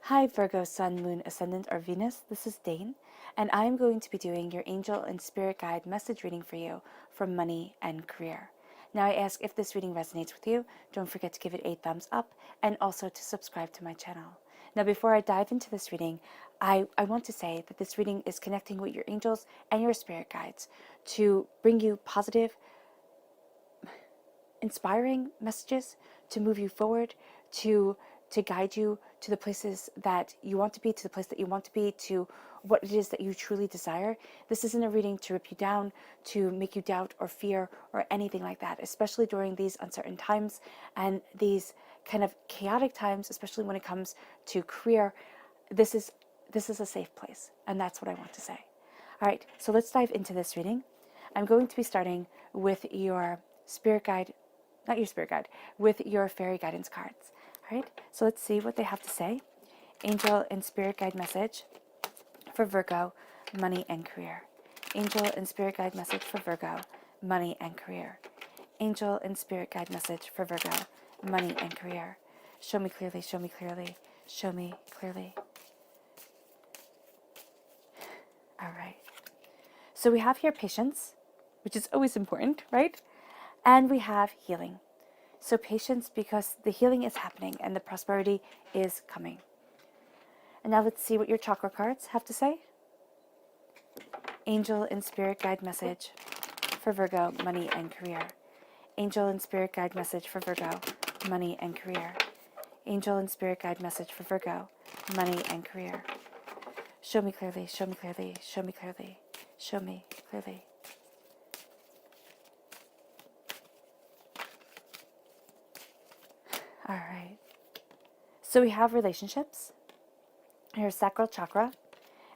Hi Virgo, Sun, Moon, Ascendant, or Venus. This is Dane, and I am going to be doing your angel and spirit guide message reading for you for money and career. Now, I ask if this reading resonates with you, don't forget to give it a thumbs up and also to subscribe to my channel. Now, before I dive into this reading, I want to say that this reading is connecting with your angels and your spirit guides to bring you positive, inspiring messages, to move you forward, to guide you to the places that you want to be, to the place that you want to be, to what it is that you truly desire. This isn't a reading to rip you down, to make you doubt or fear or anything like that, especially during these uncertain times and these kind of chaotic times, especially when it comes to career. This is a safe place, and that's what I want to say. All right, so let's dive into this reading. I'm going to be starting with your spirit guide, not your spirit guide, with your fairy guidance cards. All right, so let's see what they have to say. Angel and spirit guide message for Virgo, money and career. Angel and spirit guide message for Virgo, money and career. Angel and spirit guide message for Virgo, money and career. Show me clearly, show me clearly, show me clearly. All right. So we have here patience, which is always important, right? And we have healing. So patience, because the healing is happening and the prosperity is coming. And now let's see what your chakra cards have to say. Angel and spirit guide message for Virgo, money and career. Angel and spirit guide message for Virgo, money and career. Angel and spirit guide message for Virgo, money and career. Show me clearly, show me clearly, show me clearly, show me clearly. All right. So we have relationships, your sacral chakra,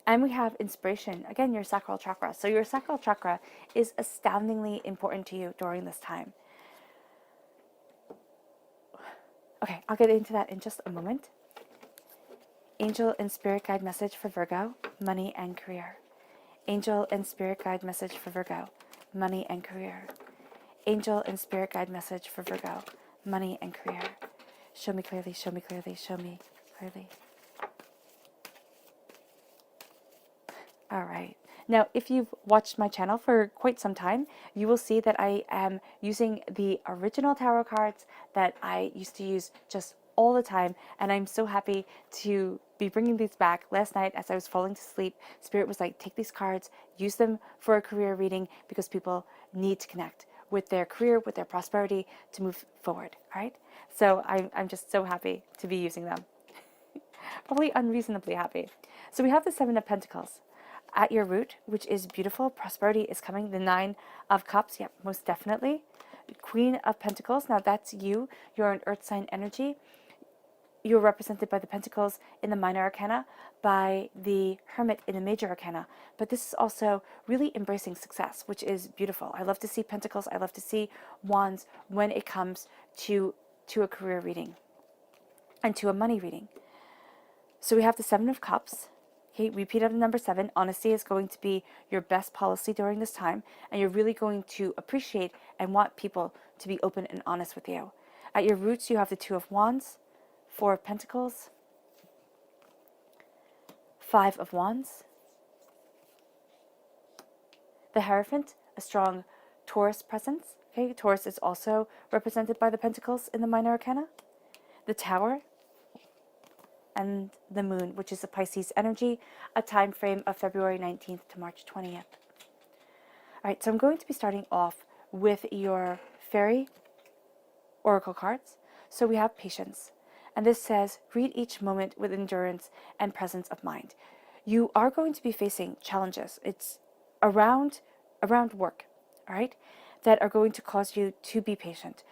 and we have inspiration. Again, your sacral chakra. So your sacral chakra is astoundingly important to you during this time. Okay, I'll get into that in just a moment. Angel and spirit guide message for Virgo, money and career. Angel and spirit guide message for Virgo, money and career. Angel and spirit guide message for Virgo, money and career. Show me clearly, show me clearly, show me clearly. All right. Now, if you've watched my channel for quite some time, you will see that I am using the original tarot cards that I used to use just all the time, and I'm so happy to be bringing these back. Last night, as I was falling to sleep, Spirit was like, take these cards, use them for a career reading, because people need to connect with their career, with their prosperity, to move forward, all right? So I'm just so happy to be using them. Probably unreasonably happy. So we have the Seven of Pentacles at your root, which is beautiful. Prosperity is coming. The Nine of Cups, yep, most definitely. Queen of Pentacles, now that's you. You're an earth sign energy. You're represented by the Pentacles in the minor arcana, by the Hermit in the major arcana. But this is also really embracing success, which is beautiful. I love to see Pentacles. I love to see Wands when it comes to a career reading and to a money reading. So we have the Seven of Cups. Okay, repeat of the number 7. Honesty is going to be your best policy during this time, and you're really going to appreciate and want people to be open and honest with you. At your roots, you have the Two of Wands, Four of Pentacles, Five of Wands, the Hierophant, a strong Taurus presence. Okay, Taurus is also represented by the Pentacles in the minor arcana. The Tower, and the Moon, which is a Pisces energy, a time frame of February 19th to March 20th. All right, so I'm going to be starting off with your fairy oracle cards. So we have patience, and this says, read each moment with endurance and presence of mind. You are going to be facing challenges. It's around work, all right, that are going to cause you to be patient.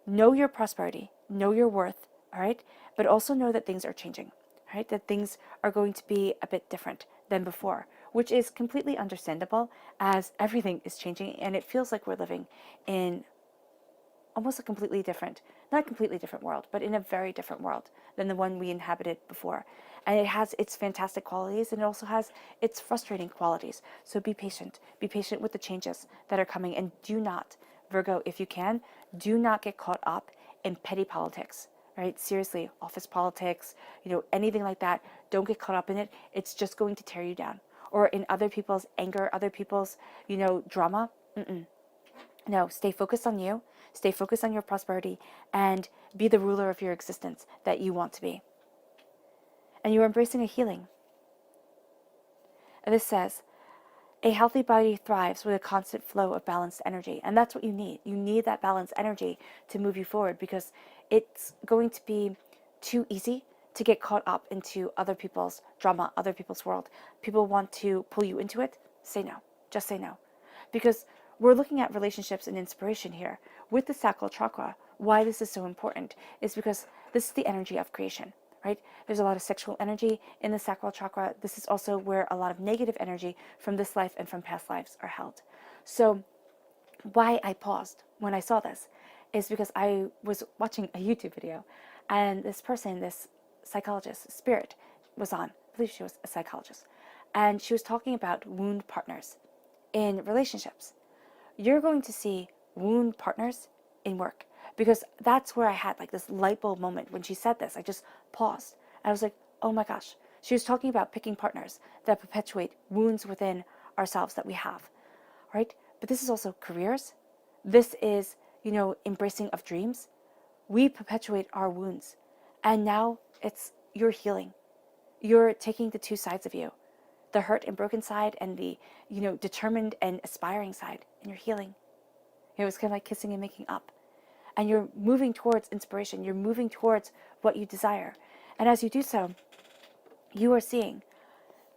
Know your prosperity, know your worth, all right, but also know that things are changing, right? That things are going to be a bit different than before, which is completely understandable, as everything is changing and it feels like we're living in almost a completely different, not completely different world, but in a very different world than the one we inhabited before. And it has its fantastic qualities, and it also has its frustrating qualities. So be patient. Be patient with the changes that are coming, and do not, Virgo, if you can, do not get caught up in petty politics. right? Seriously, office politics, anything like that. Don't get caught up in it. It's just going to tear you down. Or in other people's anger, other people's, drama. No, stay focused on you. Stay focused on your prosperity and be the ruler of your existence that you want to be. And you're embracing a healing. And this says, a healthy body thrives with a constant flow of balanced energy. And that's what you need. You need that balanced energy to move you forward, because it's going to be too easy to get caught up into other people's drama, other people's world. People want to pull you into it. Say no. Just say no. Because we're looking at relationships and inspiration here. With the sacral chakra, why this is so important is because this is the energy of creation. Right? There's a lot of sexual energy in the sacral chakra. This is also where a lot of negative energy from this life and from past lives are held. So why I paused when I saw this is because I was watching a YouTube video, and this person, this psychologist, Spirit, was on. I believe she was a psychologist. And she was talking about wound partners in relationships. You're going to see wound partners in work, because that's where I had like this light bulb moment when she said this. I just paused. I was like, oh my gosh. She was talking about picking partners that perpetuate wounds within ourselves that we have, right? But this is also careers. This is, embracing of dreams. We perpetuate our wounds. And now it's your healing. You're taking the two sides of you, the hurt and broken side and the, determined and aspiring side, and you're healing. It's kind of like kissing and making up. And you're moving towards inspiration. You're moving towards what you desire. And as you do so, you are seeing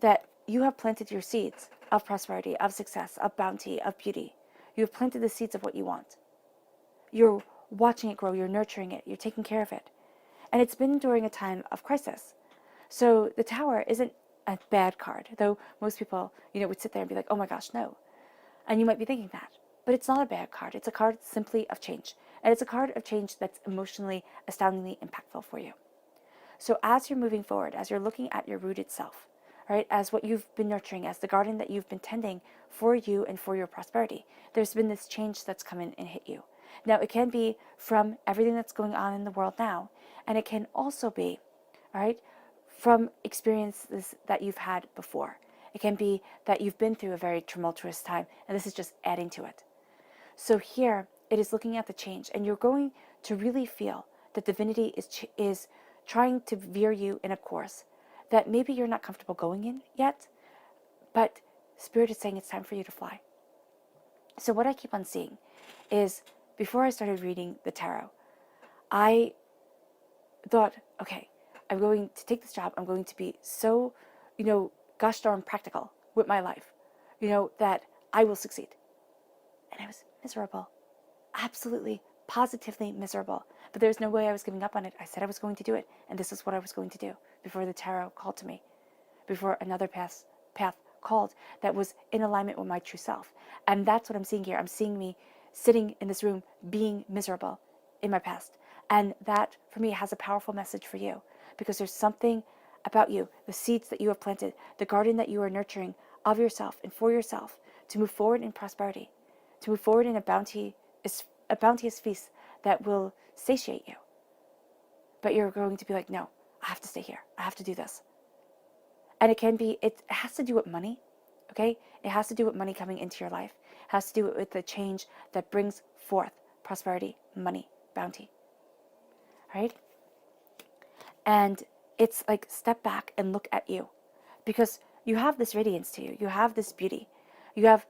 that you have planted your seeds of prosperity, of success, of bounty, of beauty. You have planted the seeds of what you want. You're watching it grow. You're nurturing it. You're taking care of it. And it's been during a time of crisis. So the Tower isn't a bad card, though most people, would sit there and be like, oh my gosh, no. And you might be thinking that. But it's not a bad card. It's a card simply of change. And it's a card of change that's emotionally, astoundingly impactful for you. So as you're moving forward, as you're looking at your rooted self, right, as what you've been nurturing, as the garden that you've been tending for you and for your prosperity, there's been this change that's come in and hit you. Now, it can be from everything that's going on in the world now, and it can also be, all right, from experiences that you've had before. It can be that you've been through a very tumultuous time, and this is just adding to it. So here, it is looking at the change, and you're going to really feel that divinity is trying to veer you in a course that maybe you're not comfortable going in yet, but Spirit is saying it's time for you to fly. So what I keep on seeing is, before I started reading the tarot, I thought, okay, I'm going to take this job. I'm going to be so, gosh darn practical with my life, that I will succeed. And I was miserable. Absolutely, positively miserable. But there's no way I was giving up on it. I said I was going to do it, and this is what I was going to do before the tarot called to me, before another path called that was in alignment with my true self. And that's what I'm seeing here. I'm seeing me sitting in this room being miserable in my past. And that, for me, has a powerful message for you, because there's something about you, the seeds that you have planted, the garden that you are nurturing of yourself and for yourself, to move forward in prosperity, to move forward in a bounteous feast that will satiate you. But you're going to be like, no, I have to stay here. I have to do this. And it has to do with money, okay? It has to do with money coming into your life. It has to do with the change that brings forth prosperity, money, bounty, right? And it's like, step back and look at you, because you have this radiance to you. You have this beauty. You have,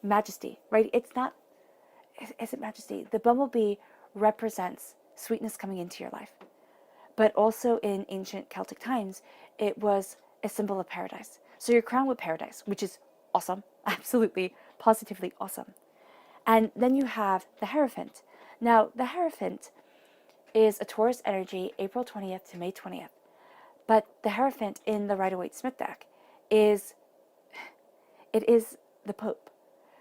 majesty, right? Is it majesty? The bumblebee represents sweetness coming into your life. But also in ancient Celtic times, it was a symbol of paradise. So you're crowned with paradise, which is awesome. Absolutely, positively awesome. And then you have the Hierophant. Now, the Hierophant is a Taurus energy, April 20th to May 20th. But the Hierophant in the Rider-Waite-Smith deck is the Pope.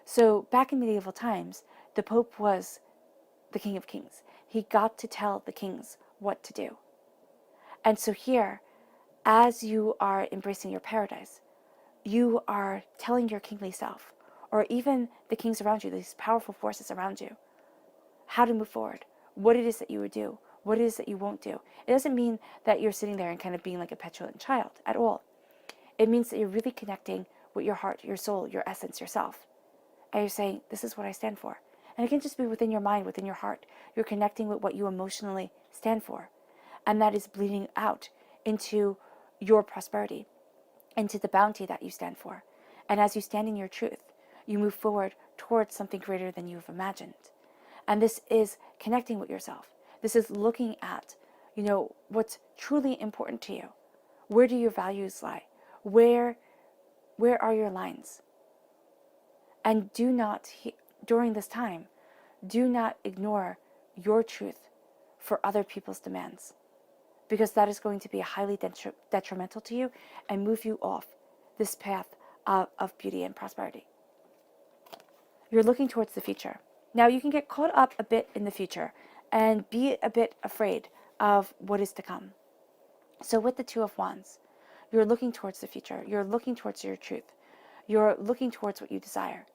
So back in medieval times, the Pope was the King of Kings. He got to tell the kings what to do. And so here, as you are embracing your paradise, you are telling your kingly self, or even the kings around you, these powerful forces around you, how to move forward, what it is that you would do, what it is that you won't do. It doesn't mean that you're sitting there and kind of being like a petulant child at all. It means that you're really connecting with your heart, your soul, your essence, yourself. And you're saying, this is what I stand for. And it can just be within your mind, within your heart. You're connecting with what you emotionally stand for. And that is bleeding out into your prosperity, into the bounty that you stand for. And as you stand in your truth, you move forward towards something greater than you've imagined. And this is connecting with yourself. This is looking at, what's truly important to you. Where do your values lie? Where are your lines? And do not, during this time, do not ignore your truth for other people's demands, because that is going to be highly detrimental to you and move you off this path of beauty and prosperity. You're looking towards the future. Now, you can get caught up a bit in the future and be a bit afraid of what is to come. So with the Two of Wands, you're looking towards the future. You're looking towards your truth. You're looking towards what you desire.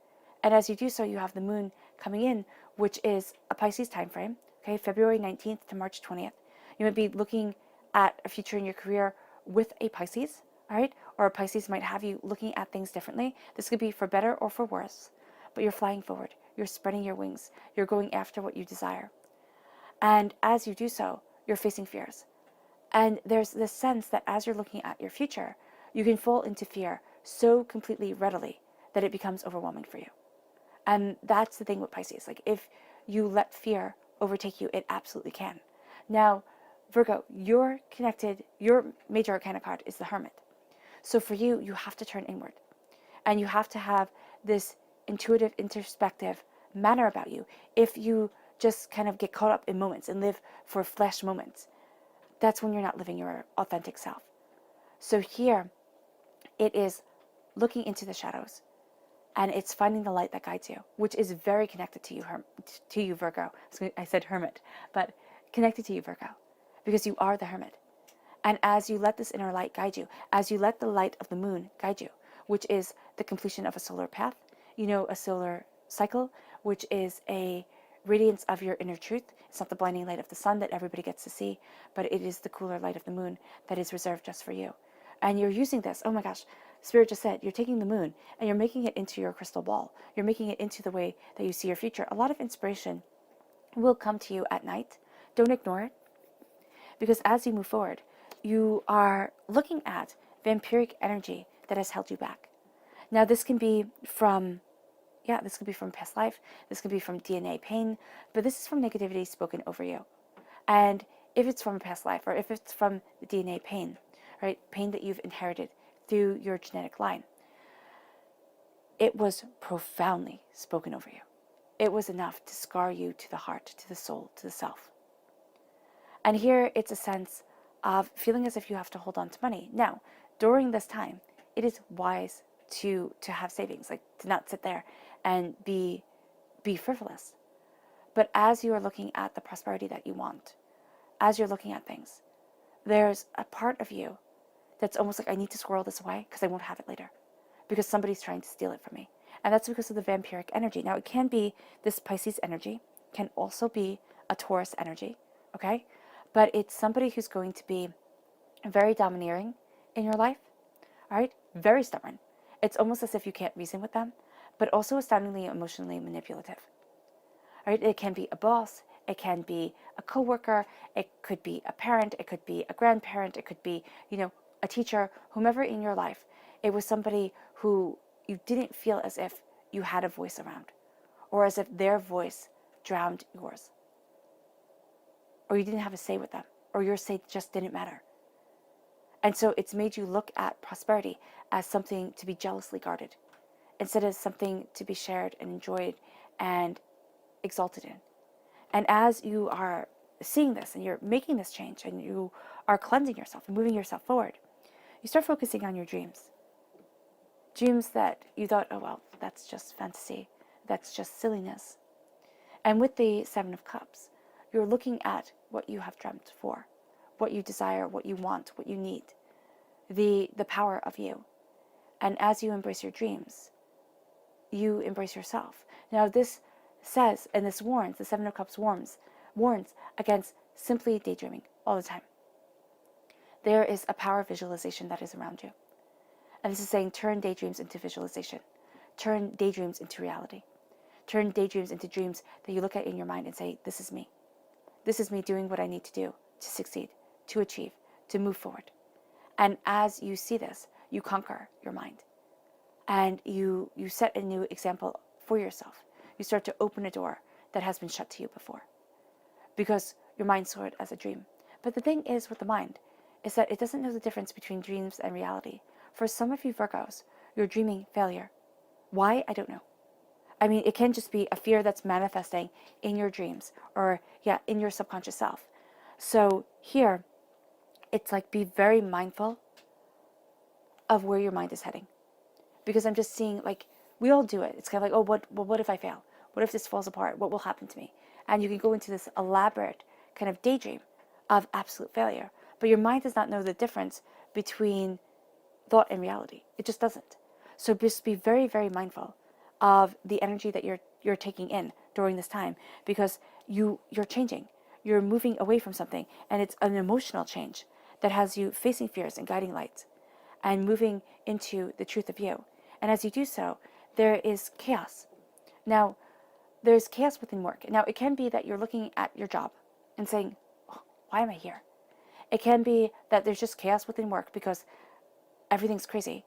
And as you do so, you have the moon coming in, which is a Pisces time frame, okay, February 19th to March 20th. You might be looking at a future in your career with a Pisces, all right? Or a Pisces might have you looking at things differently. This could be for better or for worse, but you're flying forward. You're spreading your wings. You're going after what you desire. And as you do so, you're facing fears. And there's this sense that as you're looking at your future, you can fall into fear so completely readily that it becomes overwhelming for you. And that's the thing with Pisces. Like, if you let fear overtake you, it absolutely can. Now, Virgo, you're connected, your major arcana card is the Hermit. So for you, you have to turn inward. And you have to have this intuitive, introspective manner about you. If you just kind of get caught up in moments and live for flash moments, that's when you're not living your authentic self. So here, it is looking into the shadows, and it's finding the light that guides you, which is very connected to you, Virgo. I said Hermit, but connected to you, Virgo, because you are the Hermit. And as you let this inner light guide you, as you let the light of the moon guide you, which is the completion of a solar path, a solar cycle, which is a radiance of your inner truth. It's not the blinding light of the sun that everybody gets to see, but it is the cooler light of the moon that is reserved just for you. And you're using this, oh my gosh, Spirit just said, you're taking the moon and you're making it into your crystal ball. You're making it into the way that you see your future. A lot of inspiration will come to you at night. Don't ignore it, because as you move forward, you are looking at vampiric energy that has held you back. Now, this can be from past life. This can be from DNA pain, but this is from negativity spoken over you. And if it's from a past life, or if it's from the DNA pain, right, pain that you've inherited through your genetic line, it was profoundly spoken over you. It was enough to scar you to the heart, to the soul, to the self. And here it's a sense of feeling as if you have to hold on to money. Now, during this time, it is wise to have savings, like to not sit there and be frivolous. But as you are looking at the prosperity that you want, as you're looking at things, there's a part of you that's almost like, I need to squirrel this away because I won't have it later, because somebody's trying to steal it from me. And that's because of the vampiric energy. Now, it can be this Pisces energy, can also be a Taurus energy, okay? But it's somebody who's going to be very domineering in your life, all right? Very stubborn. It's almost as if you can't reason with them, but also astoundingly emotionally manipulative, all right? It can be a boss. It can be a coworker. It could be a parent. It could be a grandparent. It could be, a teacher, whomever in your life. It was somebody who you didn't feel as if you had a voice around, or as if their voice drowned yours, or you didn't have a say with them, or your say just didn't matter. And so it's made you look at prosperity as something to be jealously guarded, instead of something to be shared and enjoyed and exalted in. And as you are seeing this and you're making this change and you are cleansing yourself and moving yourself forward, you start focusing on your dreams. Dreams that you thought, oh, well, that's just fantasy. That's just silliness. And with the Seven of Cups, you're looking at what you have dreamt for, what you desire, what you want, what you need, the power of you. And as you embrace your dreams, you embrace yourself. Now, this says, and this warns, the Seven of Cups warns warns against simply daydreaming all the time. There is a power of visualization that is around you. And this is saying turn daydreams into visualization. Turn daydreams into reality. Turn daydreams into dreams that you look at in your mind and say, this is me. This is me doing what I need to do to succeed, to achieve, to move forward. And as you see this, you conquer your mind. And you set a new example for yourself. You start to open a door that has been shut to you before. Because your mind saw it as a dream. But the thing is with the mind, is that it doesn't know the difference between dreams and reality. For some of you Virgos, you're dreaming failure. Why? I don't know. I mean, it can just be a fear that's manifesting in your dreams or, in your subconscious self. So here, it's like be very mindful of where your mind is heading. Because I'm just seeing, like, we all do it. It's kind of like, what if I fail? What if this falls apart? What will happen to me? And you can go into this elaborate kind of daydream of absolute failure. But your mind does not know the difference between thought and reality. It just doesn't. So just be very, very mindful of the energy that you're taking in during this time, because you're changing. You're moving away from something, and it's an emotional change that has you facing fears and guiding lights and moving into the truth of you. And as you do so, there is chaos. Now, there's chaos within work. Now, it can be that you're looking at your job and saying, oh, why am I here? It can be that there's just chaos within work because everything's crazy.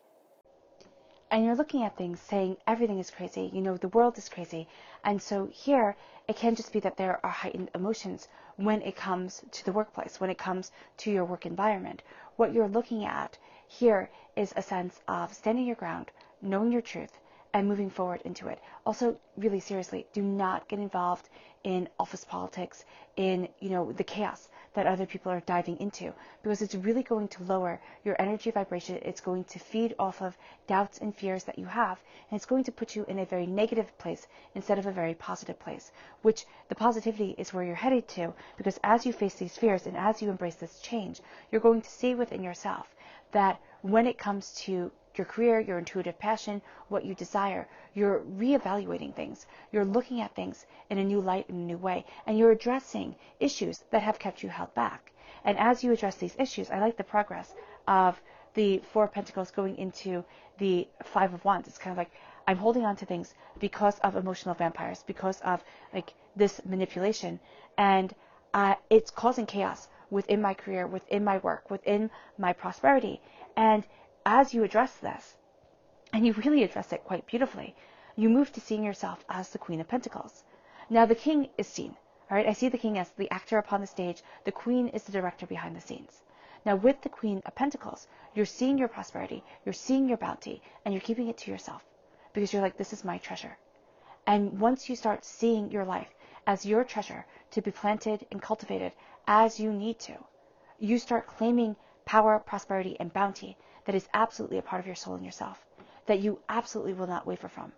And you're looking at things saying everything is crazy, the world is crazy. And so here, it can just be that there are heightened emotions when it comes to the workplace, when it comes to your work environment. What you're looking at here is a sense of standing your ground, knowing your truth, and moving forward into it. Also, really seriously, do not get involved in office politics, in, the chaos that other people are diving into, because it's really going to lower your energy vibration. It's going to feed off of doubts and fears that you have, and it's going to put you in a very negative place instead of a very positive place, which the positivity is where you're headed to, because as you face these fears and as you embrace this change, you're going to see within yourself that when it comes to your career, your intuitive passion, what you desire, you're reevaluating things. You're looking at things in a new light, in a new way, and you're addressing issues that have kept you held back. And as you address these issues, I like the progress of the Four of Pentacles going into the Five of Wands. It's kind of like I'm holding on to things because of emotional vampires, because of like this manipulation, and it's causing chaos within my career, within my work, within my prosperity. And as you address this, and you really address it quite beautifully, you move to seeing yourself as the Queen of Pentacles. Now the King is seen, all right? I see the King as the actor upon the stage. The Queen is the director behind the scenes. Now with the Queen of Pentacles, you're seeing your prosperity, you're seeing your bounty, and you're keeping it to yourself because you're like, this is my treasure. And once you start seeing your life as your treasure to be planted and cultivated as you need to, you start claiming power, prosperity, and bounty that is absolutely a part of your soul and yourself, that you absolutely will not waver from.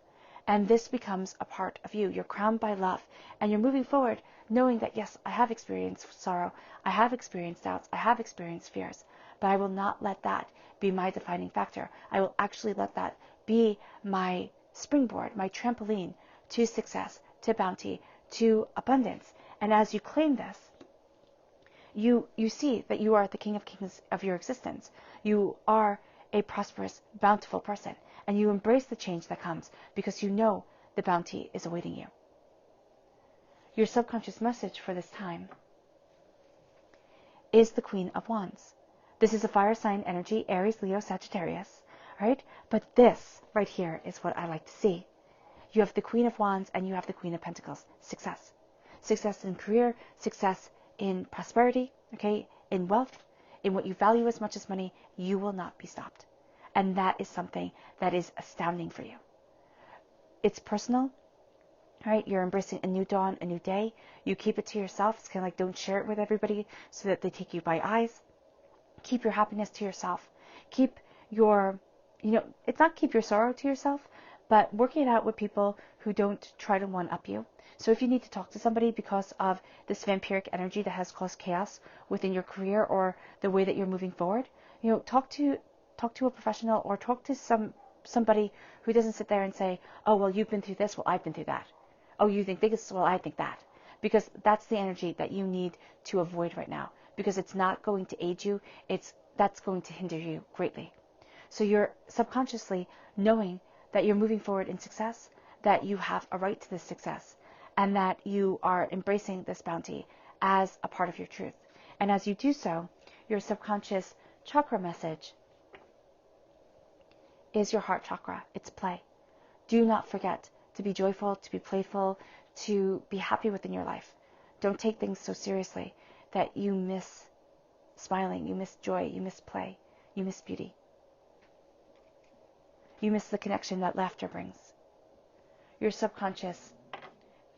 And this becomes a part of you. You're crowned by love, and you're moving forward knowing that, yes, I have experienced sorrow, I have experienced doubts, I have experienced fears, but I will not let that be my defining factor. I will actually let that be my springboard, my trampoline to success, to bounty, to abundance. And as you claim this, you see that you are the King of Kings of your existence. You are a prosperous, bountiful person, and you embrace the change that comes because you know the bounty is awaiting you. Your subconscious message for this time is the Queen of Wands. This is a fire sign energy, Aries, Leo, Sagittarius, right? But this right here is what I like to see. You have the Queen of Wands and you have the Queen of Pentacles. Success. Success in career, success in prosperity, okay, in wealth, in what you value as much as money. You will not be stopped. And that is something that is astounding for you. It's personal, right? You're embracing a new dawn, a new day. You keep it to yourself. It's kind of like don't share it with everybody so that they take you by eyes. Keep your happiness to yourself. Keep your, it's not keep your sorrow to yourself, but working it out with people who don't try to one-up you. So if you need to talk to somebody because of this vampiric energy that has caused chaos within your career or the way that you're moving forward, talk to a professional or talk to somebody who doesn't sit there and say, oh, well, you've been through this, well, I've been through that. Oh, you think this, well, I think that. because that's the energy that you need to avoid right now, because it's not going to aid you. That's going to hinder you greatly. So you're subconsciously knowing that you're moving forward in success, that you have a right to this success, and that you are embracing this bounty as a part of your truth. And as you do so, your subconscious chakra message is your heart chakra. It's play. Do not forget to be joyful, to be playful, to be happy within your life. Don't take things so seriously that you miss smiling, you miss joy, you miss play, you miss beauty. You miss the connection that laughter brings. Your subconscious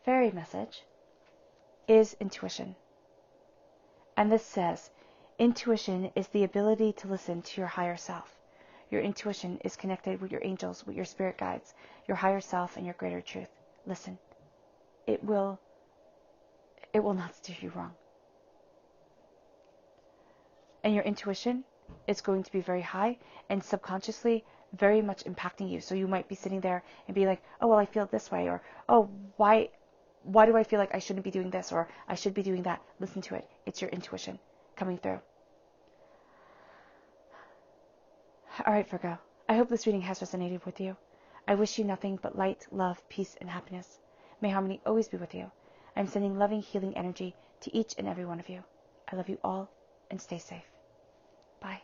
fairy message is intuition. And this says, intuition is the ability to listen to your higher self. Your intuition is connected with your angels, with your spirit guides, your higher self, and your greater truth. Listen. It will not steer you wrong. And your intuition is going to be very high and subconsciously very much impacting you. So you might be sitting there and be like, oh, well, I feel this way, or, oh, why do I feel like I shouldn't be doing this, or I should be doing that? Listen to it. It's your intuition coming through. All right, Virgo. I hope this reading has resonated with you. I wish you nothing but light, love, peace, and happiness. May harmony always be with you. I'm sending loving, healing energy to each and every one of you. I love you all, and stay safe. Bye.